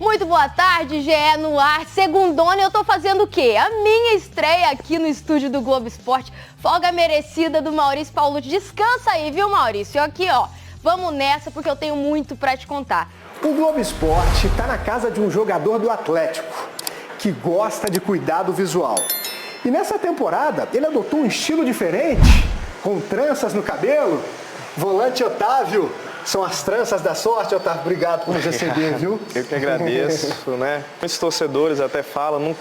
Muito boa tarde, GE no ar. Segundona, eu tô fazendo o quê? A minha estreia aqui no estúdio do Globo Esporte. Folga merecida do Maurício Paulucci. Descansa aí, viu, Maurício? Aqui, ó, vamos nessa porque eu tenho muito pra te contar. O Globo Esporte tá na casa de um jogador do Atlético que gosta de cuidar do visual. E nessa temporada, ele adotou um estilo diferente, com tranças no cabelo. Volante Otávio. São as tranças da sorte, Otávio. Obrigado por nos receber, viu? Eu que agradeço, né? Muitos torcedores até falam, não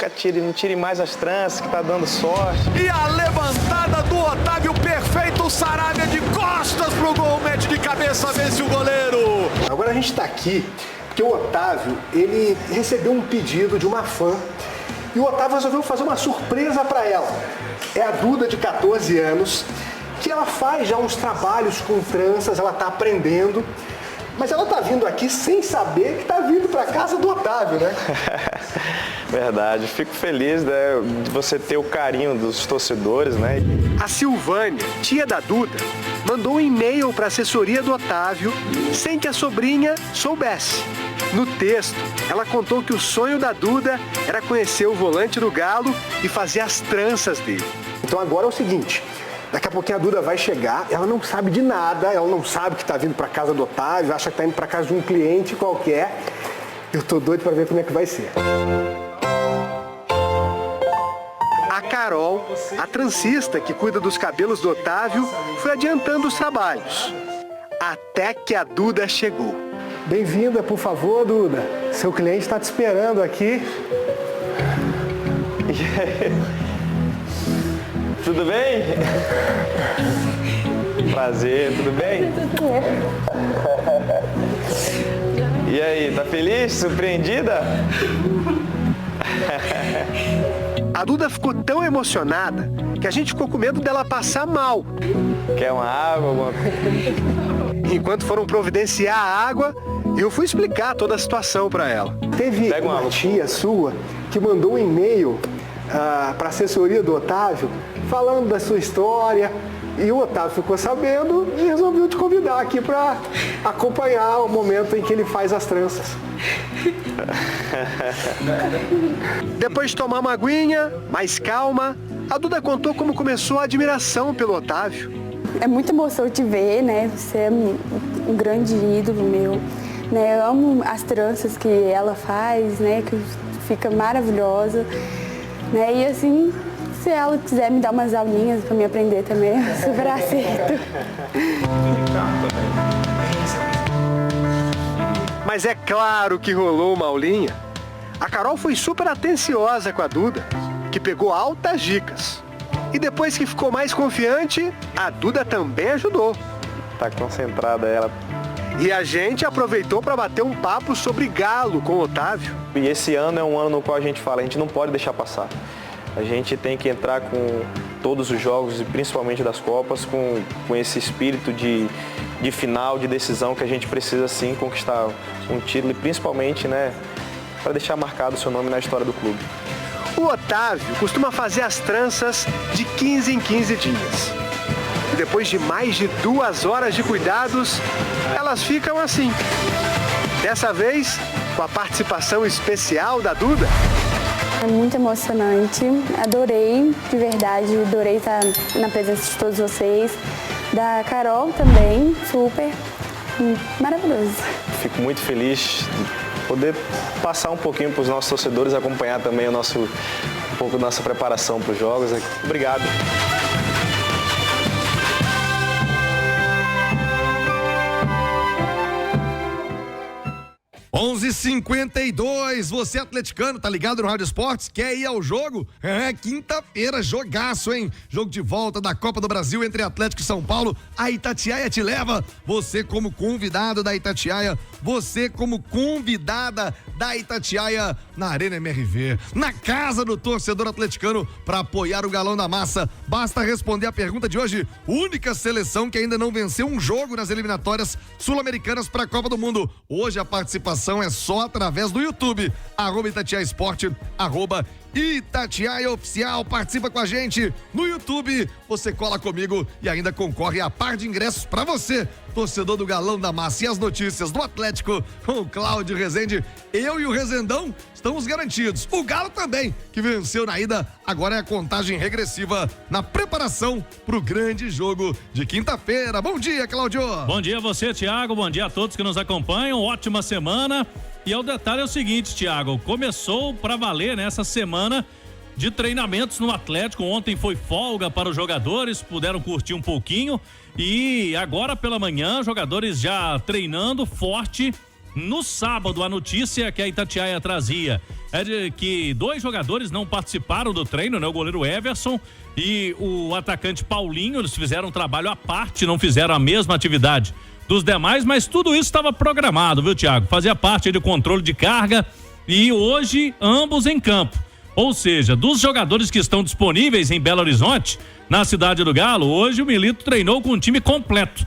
tire mais as tranças, que tá dando sorte. E a levantada do Otávio, perfeito, o Saravia de costas pro gol, mete de cabeça, vence o goleiro. Agora a gente tá aqui porque o Otávio, ele recebeu um pedido de uma fã e o Otávio resolveu fazer uma surpresa para ela. É a Duda, de 14 anos, que ela faz já uns trabalhos com tranças, ela tá aprendendo, mas ela tá vindo aqui sem saber que tá vindo para casa do Otávio, né? Verdade, fico feliz, né, de você ter o carinho dos torcedores, né? A Silvânia, tia da Duda, mandou um e-mail para a assessoria do Otávio sem que a sobrinha soubesse. No texto, ela contou que o sonho da Duda era conhecer o volante do Galo e fazer as tranças dele. Então agora é o seguinte, daqui a pouquinho a Duda vai chegar, ela não sabe de nada, ela não sabe que está vindo para casa do Otávio, acha que está indo para casa de um cliente qualquer. Eu tô doido para ver como é que vai ser. A Carol, a transista que cuida dos cabelos do Otávio, foi adiantando os trabalhos. Até que a Duda chegou. Bem-vinda, por favor, Duda. Seu cliente está te esperando aqui. Tudo bem? Prazer, tudo bem? E aí, tá feliz? Surpreendida? A Duda ficou tão emocionada que a gente ficou com medo dela passar mal. Quer uma água, alguma coisa? Enquanto foram providenciar a água, eu fui explicar toda a situação para ela. Teve uma tia sua que mandou um e-mail para a assessoria do Otávio falando da sua história. E o Otávio ficou sabendo e resolveu te convidar aqui para acompanhar o momento em que ele faz as tranças. Depois de tomar uma aguinha, mais calma, a Duda contou como começou a admiração pelo Otávio. É muita emoção te ver, né? Você é um grande ídolo meu. Né? Eu amo as tranças que ela faz, né? Que fica maravilhosa. Né? E assim, se ela quiser me dar umas aulinhas para me aprender também, eu super aceito. Mas é claro que rolou uma aulinha. A Carol foi super atenciosa com a Duda, que pegou altas dicas. E depois que ficou mais confiante, a Duda também ajudou. Tá concentrada ela. E a gente aproveitou para bater um papo sobre Galo com o Otávio. E esse ano é um ano no qual a gente fala, a gente não pode deixar passar. A gente tem que entrar com todos os jogos, e principalmente das Copas, com esse espírito de final, de decisão, que a gente precisa sim conquistar um título e principalmente, né, para deixar marcado o seu nome na história do clube. O Otávio costuma fazer as tranças de 15 em 15 dias. E depois de mais de 2 horas de cuidados, elas ficam assim. Dessa vez, com a participação especial da Duda. É muito emocionante, adorei, de verdade, adorei estar na presença de todos vocês. Da Carol também, super, maravilhoso. Fico muito feliz de poder passar um pouquinho para os nossos torcedores, acompanhar também um pouco da nossa preparação para os jogos. Obrigado. 11h52, você atleticano, tá ligado no Rádio Esportes? Quer ir ao jogo? É, quinta-feira, jogaço, hein? Jogo de volta da Copa do Brasil entre Atlético e São Paulo. A Itatiaia te leva. Você como convidado da Itatiaia, você como convidada da Itatiaia na Arena MRV, na casa do torcedor atleticano, para apoiar o Galão da Massa. Basta responder a pergunta de hoje. Única seleção que ainda não venceu um jogo nas eliminatórias sul-americanas para a Copa do Mundo. Hoje a participação é só através do YouTube, @Itatiaia Esporte, Itatiaia Oficial. Participa com a gente no YouTube. Você cola comigo e ainda concorre a par de ingressos pra você, torcedor do Galão da Massa. E as notícias do Atlético com o Cláudio Rezende. Eu e o Rezendão estamos garantidos. O Galo também, que venceu na ida. Agora é a contagem regressiva na preparação pro grande jogo de quinta-feira. Bom dia, Cláudio. Bom dia a você, Thiago. Bom dia a todos que nos acompanham. Ótima semana. E o detalhe é o seguinte, Thiago. Começou pra valer nessa semana de treinamentos no Atlético. Ontem foi folga para os jogadores, puderam curtir um pouquinho. E agora pela manhã, jogadores já treinando forte. No sábado, a notícia que a Itatiaia trazia é de que 2 jogadores não participaram do treino, né? O goleiro Everson e o atacante Paulinho. Eles fizeram um trabalho à parte, não fizeram a mesma atividade dos demais, mas tudo isso estava programado, viu, Thiago? Fazia parte do controle de carga e hoje ambos em campo. Ou seja, dos jogadores que estão disponíveis em Belo Horizonte, na cidade do Galo, hoje o Milito treinou com o time completo.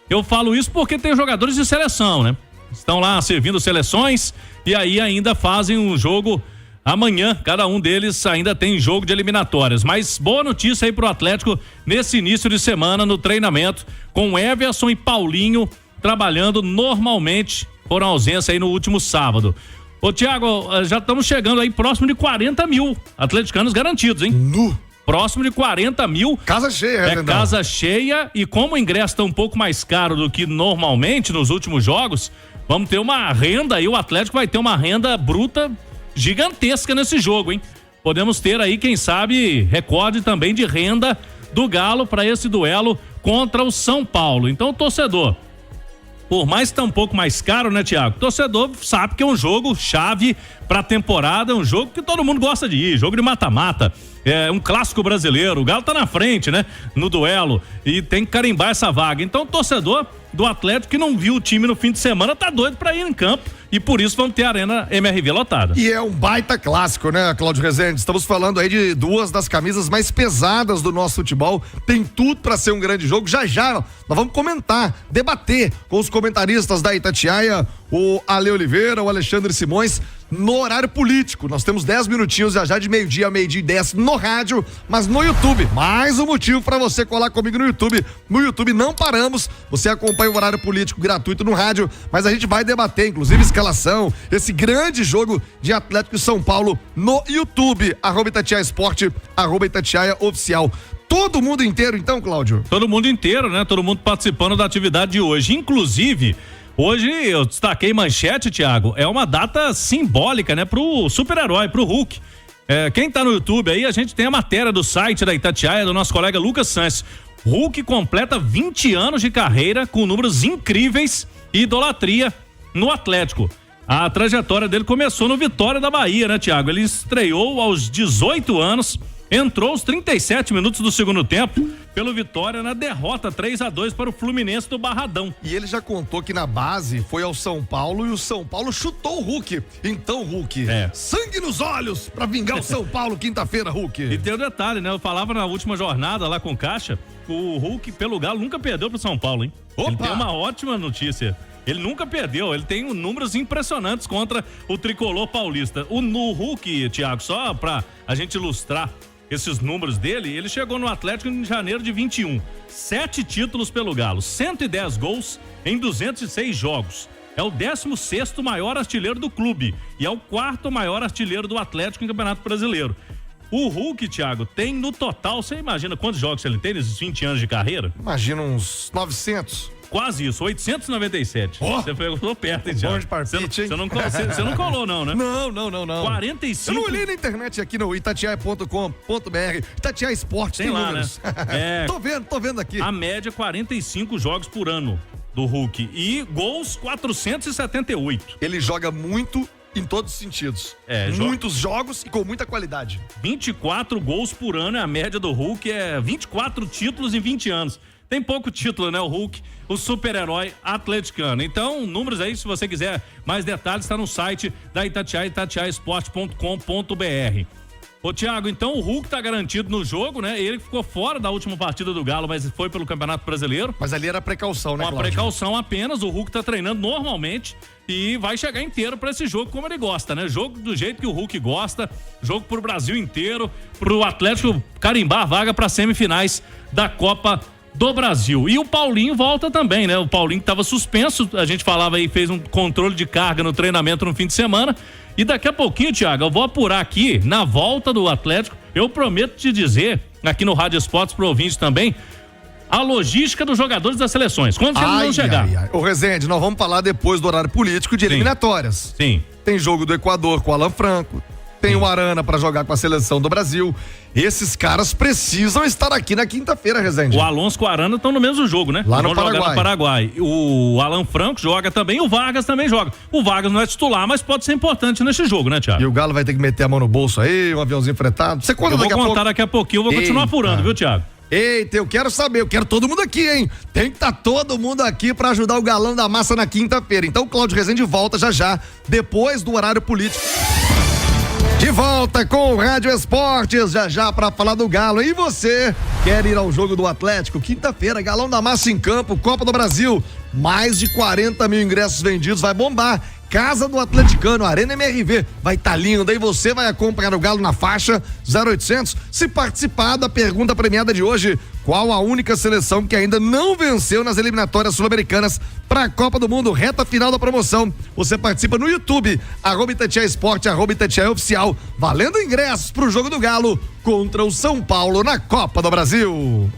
Eu falo isso porque tem jogadores de seleção, né? Estão lá servindo seleções e aí ainda fazem um jogo amanhã. Cada um deles ainda tem jogo de eliminatórias. Mas boa notícia aí pro Atlético nesse início de semana no treinamento, com Everson e Paulinho trabalhando normalmente, foram ausência aí no último sábado. Ô, Thiago, já estamos chegando aí próximo de 40 mil atleticanos garantidos, hein? Próximo de 40 mil. Casa cheia, é casa cheia, e como o ingresso está um pouco mais caro do que normalmente nos últimos jogos, vamos ter uma renda aí, o Atlético vai ter uma renda bruta gigantesca nesse jogo, hein? Podemos ter aí, quem sabe, recorde também de renda do Galo para esse duelo contra o São Paulo. Então, torcedor, por mais que tá um pouco mais caro, né, Thiago? Torcedor sabe que é um jogo chave pra temporada, é um jogo que todo mundo gosta de ir, jogo de mata-mata, é um clássico brasileiro, o Galo tá na frente, né, no duelo, e tem que carimbar essa vaga. Então, torcedor do Atlético que não viu o time no fim de semana tá doido pra ir em campo, e por isso vamos ter a Arena MRV lotada. E é um baita clássico, né, Cláudio Rezende? Estamos falando aí de 2 das camisas mais pesadas do nosso futebol. Tem tudo pra ser um grande jogo. Já nós vamos comentar, debater com os comentaristas da Itatiaia, o Ale Oliveira, o Alexandre Simões, no horário político. Nós temos 10 minutinhos já de meio-dia a meio-dia e 10 no rádio, mas no YouTube. Mais um motivo para você colar comigo no YouTube. No YouTube não paramos. Você acompanha o horário político gratuito no rádio, mas a gente vai debater, inclusive, escalação, esse grande jogo de Atlético e São Paulo no YouTube. @Itatiaia Esporte, @Itatiaia Oficial. Todo mundo inteiro, então, Cláudio? Todo mundo inteiro, né? Todo mundo participando da atividade de hoje. Inclusive, hoje eu destaquei manchete, Thiago, é uma data simbólica, né? Pro super-herói, pro Hulk. Quem tá no YouTube aí, a gente tem a matéria do site da Itatiaia, do nosso colega Lucas Sanches. Hulk completa 20 anos de carreira com números incríveis e idolatria no Atlético. A trajetória dele começou no Vitória da Bahia, né, Thiago? Ele estreou aos 18 anos, entrou aos 37 minutos do segundo tempo pelo Vitória na derrota 3-2 para o Fluminense do Barradão. E ele já contou que na base foi ao São Paulo e o São Paulo chutou o Hulk. Então, Hulk, sangue nos olhos pra vingar o São Paulo quinta-feira, Hulk. E tem o detalhe, né? Eu falava na última jornada lá com o Caixa, o Hulk pelo Galo nunca perdeu pro São Paulo, hein? Opa! Ele tem uma ótima notícia. Ele nunca perdeu, ele tem números impressionantes contra o tricolor paulista. No Hulk, Thiago, só pra a gente ilustrar esses números dele, ele chegou no Atlético em janeiro de 21. 7 títulos pelo Galo, 110 gols em 206 jogos. É o 16º maior artilheiro do clube e é o 4º maior artilheiro do Atlético em Campeonato Brasileiro. O Hulk, Thiago, tem no total, você imagina quantos jogos ele tem nesses 20 anos de carreira? Imagina uns 900. Quase isso, 897. Você pegou perto, hein, Thiago? Bom de palpite, hein? Você não colou, não, né? Não. 45. Eu não olhei na internet aqui no itatiaia.com.br. Itatiaia Esporte tem lá, números. Né? Tô vendo aqui. A média 45 jogos por ano do Hulk e gols 478. Ele joga muito em todos os sentidos. Muitos jogos e com muita qualidade. 24 gols por ano é a média do Hulk, 24 títulos em 20 anos. Tem pouco título, né, o Hulk, o super-herói atleticano. Então, números aí, se você quiser mais detalhes, está no site da Itatiaia, itatiaesporte.com.br. Ô, Thiago, então o Hulk tá garantido no jogo, né? Ele ficou fora da última partida do Galo, mas foi pelo Campeonato Brasileiro. Mas ali era precaução, né, Uma Cláudio? precaução apenas, o Hulk tá treinando normalmente e vai chegar inteiro pra esse jogo como ele gosta, né? Jogo do jeito que o Hulk gosta, jogo pro Brasil inteiro, pro Atlético carimbar a vaga pra semifinais da Copa do Brasil. E o Paulinho volta também, né? O Paulinho que tava suspenso, a gente falava aí, fez um controle de carga no treinamento no fim de semana. E daqui a pouquinho, Thiago, eu vou apurar aqui, na volta do Atlético, eu prometo te dizer, aqui no Rádio Esportes pro ouvinte também, a logística dos jogadores das seleções. Quando eles vão chegar? Ô, Rezende, nós vamos falar depois do horário político de eliminatórias. Sim. Tem jogo do Equador com o Alan Franco, tem o Arana pra jogar com a seleção do Brasil. Esses caras precisam estar aqui na quinta-feira, Rezende. O Alonso com o Arana estão no mesmo jogo, né? Lá no Paraguai. Jogar no Paraguai. O Alan Franco joga também e o Vargas também joga. O Vargas não é titular, mas pode ser importante nesse jogo, né, Thiago? E o Galo vai ter que meter a mão no bolso aí, um aviãozinho fretado. Você conta daqui a pouco? Eu vou contar daqui a pouquinho, eu vou continuar apurando, viu, Thiago? Eita, eu quero saber, eu quero todo mundo aqui, hein? Tem que estar todo mundo aqui pra ajudar o Galão da Massa na quinta-feira. Então o Cláudio Rezende volta já, depois do horário político. De volta com o Rádio Esportes, já pra falar do Galo. E você quer ir ao jogo do Atlético? Quinta-feira, Galão da Massa em campo, Copa do Brasil. Mais de 40 mil ingressos vendidos, vai bombar. Casa do Atleticano, Arena MRV, vai estar lindo. Aí você vai acompanhar o Galo na faixa 0800. Se participar da pergunta premiada de hoje, qual a única seleção que ainda não venceu nas eliminatórias sul-americanas para a Copa do Mundo, reta final da promoção? Você participa no YouTube, @Itatiaia Esporte, @Itatiaia Oficial, valendo ingressos para o jogo do Galo contra o São Paulo na Copa do Brasil.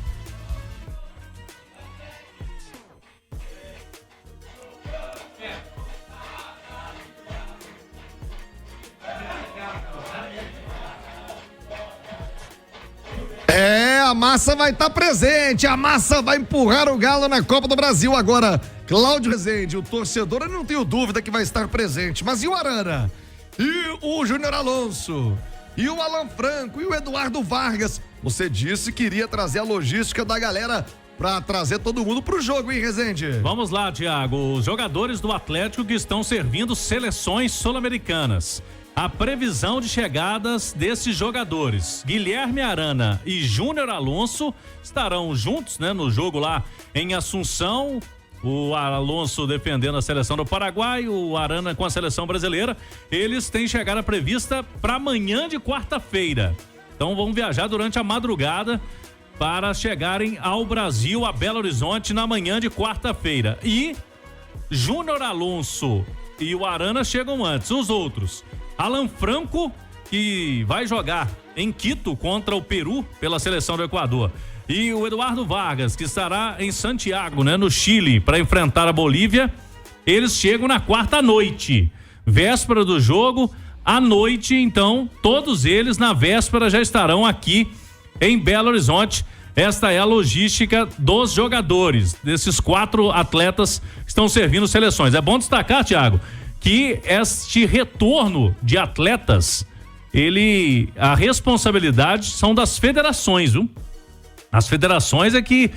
A Massa vai estar presente, a Massa vai empurrar o Galo na Copa do Brasil. Agora, Cláudio Rezende, o torcedor, eu não tenho dúvida que vai estar presente, mas e o Arana? E o Júnior Alonso? E o Alan Franco? E o Eduardo Vargas? Você disse que iria trazer a logística da galera pra trazer todo mundo pro jogo, hein, Rezende? Vamos lá, Thiago, os jogadores do Atlético que estão servindo seleções sul-americanas. A previsão de chegadas desses jogadores, Guilherme Arana e Júnior Alonso, estarão juntos, né, no jogo lá em Assunção. O Alonso defendendo a seleção do Paraguai, o Arana com a seleção brasileira. Eles têm chegada prevista para amanhã de quarta-feira. Então vão viajar durante a madrugada para chegarem ao Brasil, a Belo Horizonte, na manhã de quarta-feira. E Júnior Alonso e o Arana chegam antes. Os outros, Alan Franco, que vai jogar em Quito contra o Peru pela seleção do Equador. E o Eduardo Vargas, que estará em Santiago, né, no Chile, para enfrentar a Bolívia. Eles chegam na quarta noite, véspera do jogo, à noite. Então, todos eles na véspera já estarão aqui em Belo Horizonte. Esta é a logística dos jogadores, desses 4 atletas que estão servindo seleções. É bom destacar, Thiago, que este retorno de atletas, a responsabilidade são das federações, viu? As federações é que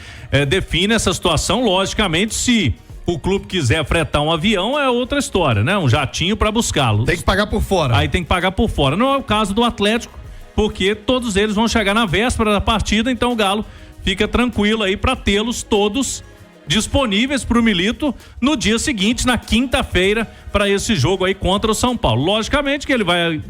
definem essa situação. Logicamente, se o clube quiser fretar um avião, é outra história, né? Um jatinho para buscá-lo. Tem que pagar por fora. Aí tem que pagar por fora. Não é o caso do Atlético, porque todos eles vão chegar na véspera da partida, então o Galo fica tranquilo aí para tê-los todos disponíveis para o Milito no dia seguinte, na quinta-feira, para esse jogo aí contra o São Paulo. Logicamente que ele vai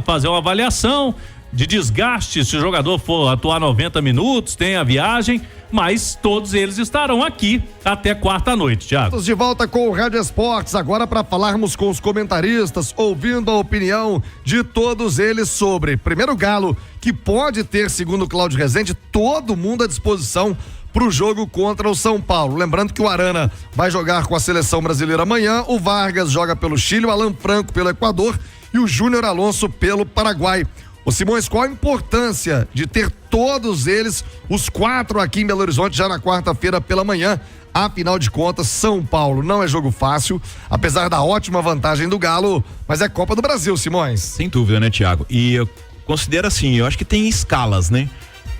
fazer uma avaliação de desgaste, se o jogador for atuar 90 minutos, tem a viagem, mas todos eles estarão aqui até quarta-noite, Thiago. Estamos de volta com o Rádio Esportes, agora para falarmos com os comentaristas, ouvindo a opinião de todos eles sobre, primeiro, Galo, que pode ter, segundo o Cláudio Rezende, todo mundo à disposição pro jogo contra o São Paulo. Lembrando que o Arana vai jogar com a seleção brasileira amanhã, o Vargas joga pelo Chile, o Alan Franco pelo Equador e o Júnior Alonso pelo Paraguai. Ô Simões, qual a importância de ter todos eles, os 4 aqui em Belo Horizonte, já na quarta-feira pela manhã? Afinal de contas, São Paulo não é jogo fácil, apesar da ótima vantagem do Galo, mas é Copa do Brasil, Simões. Sem dúvida, né, Thiago? E eu considero assim, eu acho que tem escalas, né?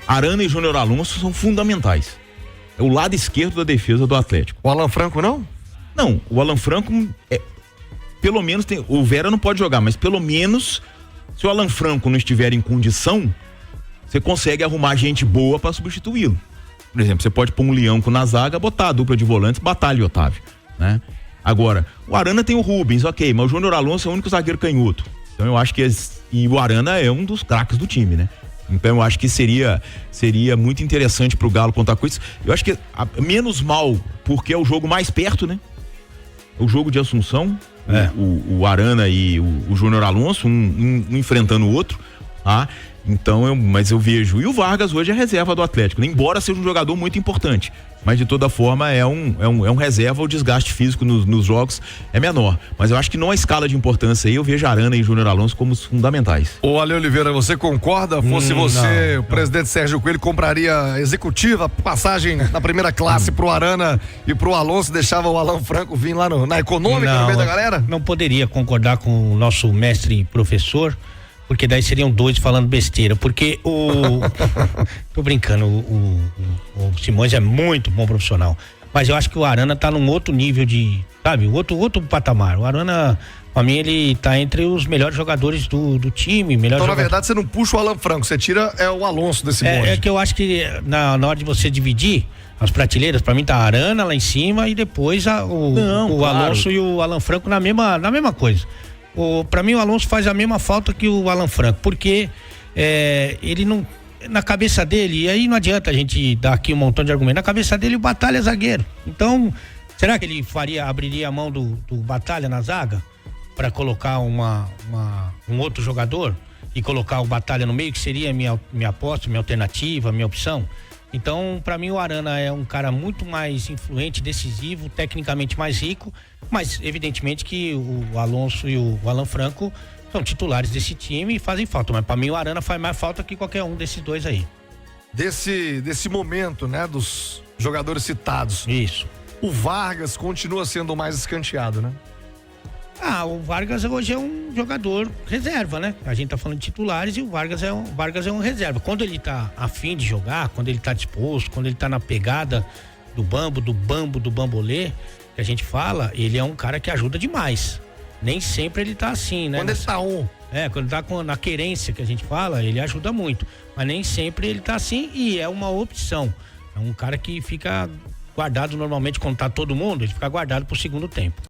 Arana e Júnior Alonso são fundamentais. É o lado esquerdo da defesa do Atlético. O Alan Franco não? Não, o Alan Franco pelo menos o Vera não pode jogar, mas pelo menos Se o Alan Franco não estiver em condição, você consegue arrumar gente boa para substituí-lo. Por exemplo, você pode pôr um Lianco na zaga, botar a dupla de volantes, Batalha e Otávio, né? Agora, o Arana tem o Rubens, ok, mas o Júnior Alonso é o único zagueiro canhoto. Então eu acho que e o Arana é um dos craques do time, né? Então eu acho que seria muito interessante pro Galo contar com isso. Eu acho que menos mal, porque é o jogo mais perto, né? O jogo de Assunção, o Arana e o Júnior Alonso, um enfrentando o outro, tá? Então, mas eu vejo. E o Vargas hoje é reserva do Atlético, embora seja um jogador muito importante. Mas de toda forma é um reserva, o desgaste físico nos jogos é menor. Mas eu acho que não a escala de importância aí, eu vejo Arana e Júnior Alonso como os fundamentais. Ô Ale Oliveira, você concorda? Fosse você, o presidente Sérgio Coelho, compraria executiva, passagem na primeira classe pro Arana e pro Alonso, deixava o Alan Franco vir lá na econômica, no meio da galera? Não poderia concordar com o nosso mestre professor, porque daí seriam dois falando besteira, porque tô brincando, o Simões é muito bom profissional, mas eu acho que o Arana tá num outro nível de, sabe, outro patamar. O Arana, pra mim, ele tá entre os melhores jogadores do time. Então, na verdade, você não puxa o Alan Franco, você tira o Alonso desse bonde. É que eu acho que na hora de você dividir as prateleiras, pra mim tá a Arana lá em cima e depois o Alonso e o Alan Franco na mesma coisa. Pra mim o Alonso faz a mesma falta que o Alan Franco, porque ele não, na cabeça dele, e aí não adianta a gente dar aqui um montão de argumentos, na cabeça dele o Batalha é zagueiro, então será que ele abriria a mão do Batalha na zaga para colocar um outro jogador e colocar o Batalha no meio, que seria minha aposta, minha alternativa, minha opção? Então, para mim, o Arana é um cara muito mais influente, decisivo, tecnicamente mais rico, mas evidentemente que o Alonso e o Alan Franco são titulares desse time e fazem falta. Mas para mim, o Arana faz mais falta que qualquer um desses dois aí. Desse momento, né, dos jogadores citados. Isso. O Vargas continua sendo o mais escanteado, né? O Vargas hoje é um jogador reserva, né? A gente tá falando de titulares e o Vargas é um reserva. Quando ele tá a fim de jogar, quando ele tá disposto, quando ele tá na pegada do bambolê, que a gente fala, ele é um cara que ajuda demais. Nem sempre ele tá assim, né? Quando ele tá quando ele tá na querência que a gente fala, ele ajuda muito. Mas nem sempre ele tá assim e é uma opção. É um cara que fica guardado normalmente quando tá todo mundo, ele fica guardado pro segundo tempo.